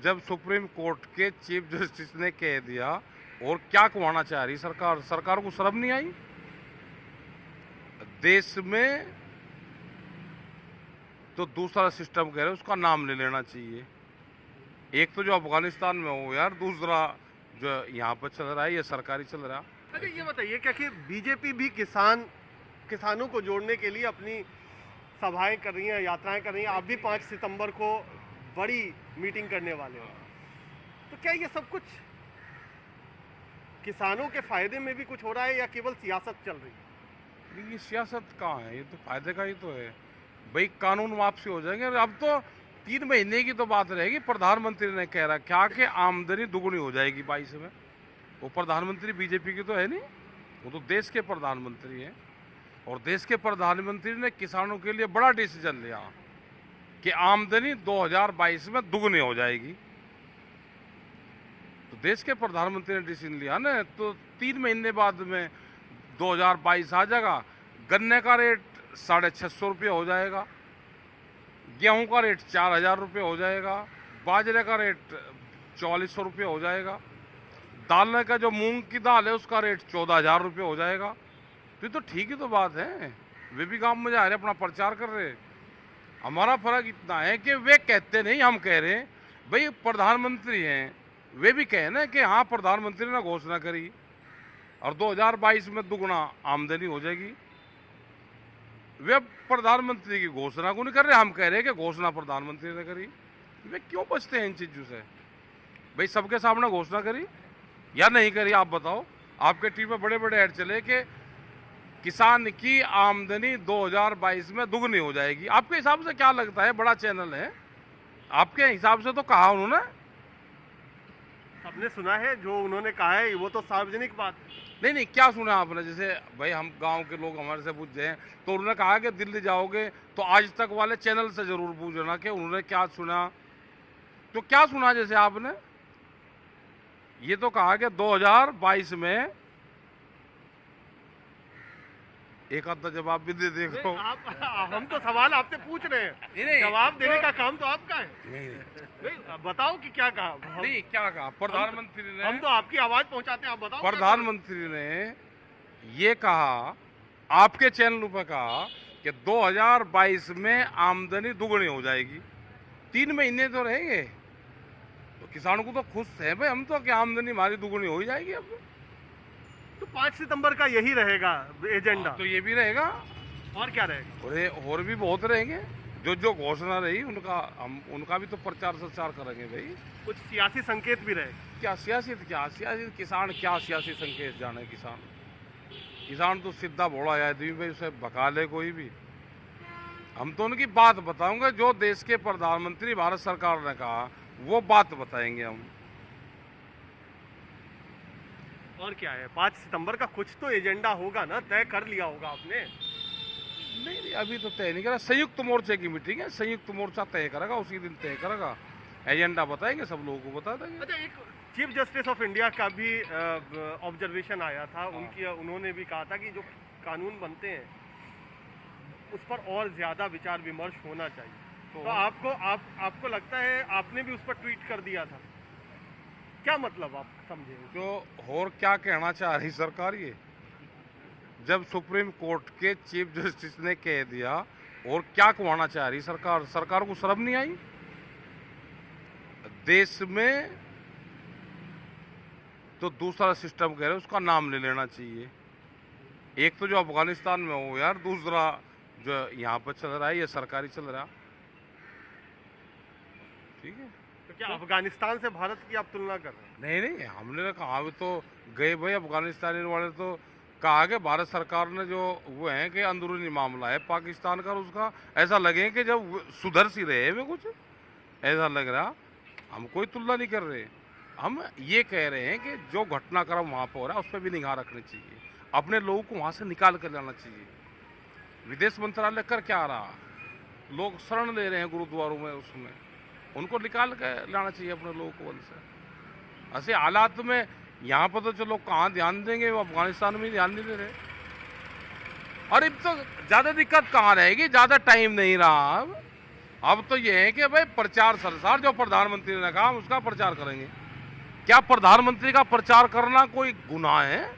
जब supreme court के chief justice ने कह दिया, और क्या कमाना चाह रही सरकार? सरकार को शर्म नहीं आई? देश में तो दूसरा सिस्टम कह रहे उसका नाम नहीं लेना चाहिए। एक तो जो अफगानिस्तान में हो यार, दूसरा जो यहाँ पर चल रहा है ये सरकारी चल रहा। अच्छा ये बताइए, क्या कि बीजेपी भी किसानों को जोड़ने के लिए अपनी सभाएं कर रही हैं, यात्राएं कर रही हैं, आप भी 5 सितंबर को बड़ी मीटिंग करने वाले हो, तो क्या ये सब कुछ किसानों के फायदे में भी कुछ हो रहा है या केवल सियासत चल रही है? ये सियासत कहाँ है, ये तो फायदे का ही तो है भाई। कानून वापसी हो जाएंगे। अब तो 3 महीने की तो बात रहेगी। प्रधानमंत्री ने कह रहा क्या कि आमदनी दुगनी हो जाएगी 22 में। वो प्रधानमंत्री बीजेपी की तो है नहीं, वो तो देश के प्रधानमंत्री हैं। और देश के प्रधानमंत्री ने किसानों के लिए बड़ा डिसीजन लिया कि आमदनी 2022 में दुगनी हो जाएगी। तो देश के प्रधानमंत्री ने डिसीजन लिया ना, तो 3 महीने बाद में 2022 आ जाएगा। गन्ने का रेट 650 रुपये हो जाएगा, गेहूं का रेट 4000 रुपये हो जाएगा, बाजरे का रेट 4400 रुपये हो जाएगा, दाल का जो मूंग की दाल है उसका रेट 14000 रुपये हो जाएगा। तो ये तो ठीक ही तो बात है। वे भी गांव में जा रहे अपना प्रचार कर रहे। हमारा फर्क इतना है कि वे कहते नहीं, हम कह रहे हैं। भाई प्रधानमंत्री हैं, वे भी कहे ना कि हाँ प्रधानमंत्री ने घोषणा करी और 2022 में दुगना आमदनी हो जाएगी। वे प्रधानमंत्री की घोषणा को नहीं कर रहे, हम कह रहे हैं कि घोषणा प्रधानमंत्री ने करी। वे क्यों बचते हैं इन चीजों से? भाई सबके सामने घोषणा करी या नहीं करी, आप बताओ। आपके टीवी में बड़े बड़े ऐड चले कि किसान की आमदनी 2022 में दुगनी हो जाएगी। आपके हिसाब से क्या लगता है? बड़ा चैनल है, आपके हिसाब से तो कहा उन्होंने? सबने सुना है जो उन्होंने कहा है, वो तो सार्वजनिक बात है। नहीं, क्या सुना आपने? जैसे भाई हम गांव के लोग हमारे से पूछ रहे हैं, तो उन्होंने कहा कि दिल्ली जाओगे तो आज तक वाले चैनल से जरूर पूछना कि उन्होंने क्या सुना। तो क्या सुना? जैसे आपने ये तो कहा कि 2022 में एक आधा जवाब भी दे देखो। हम तो सवाल आपसे पूछ रहे हैं, नहीं, जवाब देने का काम तो आपका है। नहीं, बताओ कि क्या कहा। नहीं, क्या कहा प्रधानमंत्री ने? हम तो आपकी आवाज पहुंचाते हैं, आप बताओ। प्रधानमंत्री ने ये कहा, आपके चैनल पर कहा कि 2022 में आमदनी दुगनी हो जाएगी। 3 महीने तो रहेंगे, तो किसानों को तो खुश है भाई हम तो, कि आमदनी हमारी दुगनी हो ही जाएगी। अब तो 5 सितंबर का यही रहेगा एजेंडा? तो ये भी रहेगा। और क्या रहेगा? और भी बहुत रहेंगे। जो जो घोषणा रही उनका भी तो प्रचार प्रसार करेंगे भाई। कुछ सियासी संकेत भी रहे? क्या सियासी किसान क्या सियासी संकेत जाने? किसान तो सीधा भोला आदमी भाई, उसे भगा ले कोई भी। हम तो उनकी बात बताऊंगे, जो देश के प्रधानमंत्री भारत सरकार ने कहा वो बात बताएंगे हम। और क्या है? 5 सितंबर का कुछ तो एजेंडा होगा ना, तय कर लिया होगा आपने? नहीं, अभी तो तय नहीं करा। संयुक्त मोर्चे की मीटिंग है, संयुक्त मोर्चा तय करेगा, उसी दिन तय करेगा। एजेंडा बताएंगे, सब लोगों को बता देंगे। अच्छा, एक चीफ जस्टिस ऑफ इंडिया का भी ऑब्जर्वेशन आया था। उन्होंने भी कहा था कि जो कानून बनते हैं उस पर और ज्यादा विचार विमर्श होना चाहिए। तो आपको लगता है, आपने भी उस पर ट्वीट कर दिया था, क्या मतलब आप समझे? तो और क्या कहना चाह रही सरकार? ये जब सुप्रीम कोर्ट के चीफ जस्टिस ने कह दिया, और क्या कमाना चाह रही सरकार? सरकार को शर्म नहीं आई? देश में तो दूसरा सिस्टम कह रहे उसका नाम नहीं लेना चाहिए। एक तो जो अफगानिस्तान में हो यार, दूसरा जो यहाँ पर चल रहा है ये सरकारी चल रहा। ठीक है, तो क्या अफगानिस्तान से भारत की आप तुलना कर रहे हैं? नहीं, हमने कहा तो गए भाई अफगानिस्तानी वाले तो कहा कि भारत सरकार ने जो वो है कि अंदरूनी मामला है पाकिस्तान का, उसका ऐसा लगे कि जब सुधर सी रहे वे कुछ ऐसा लग रहा। हम कोई तुलना नहीं कर रहे, हम ये कह रहे हैं कि जो घटनाक्रम वहाँ पर हो रहा है उस पर भी निगाह रखनी चाहिए। अपने लोगों को वहाँ से निकाल कर लाना चाहिए। विदेश मंत्रालय कर क्या रहा? लोग शरण ले रहे हैं गुरुद्वारों में, उसमें उनको निकाल के लाना चाहिए अपने लोगों को वहाँ से। ऐसे हालात में यहाँ पर तो चलो कहाँ ध्यान देंगे, वो अफगानिस्तान में ध्यान नहीं दे रहे। और अब तो ज़्यादा दिक्कत कहाँ रहेगी? ज़्यादा टाइम नहीं रहा अब। अब तो ये है कि भाई प्रचार सरसार, जो प्रधानमंत्री ने कहा हम उसका प्रचार करेंगे। क्या प्रधानमंत्री का प्रचार करना कोई गुनाह है?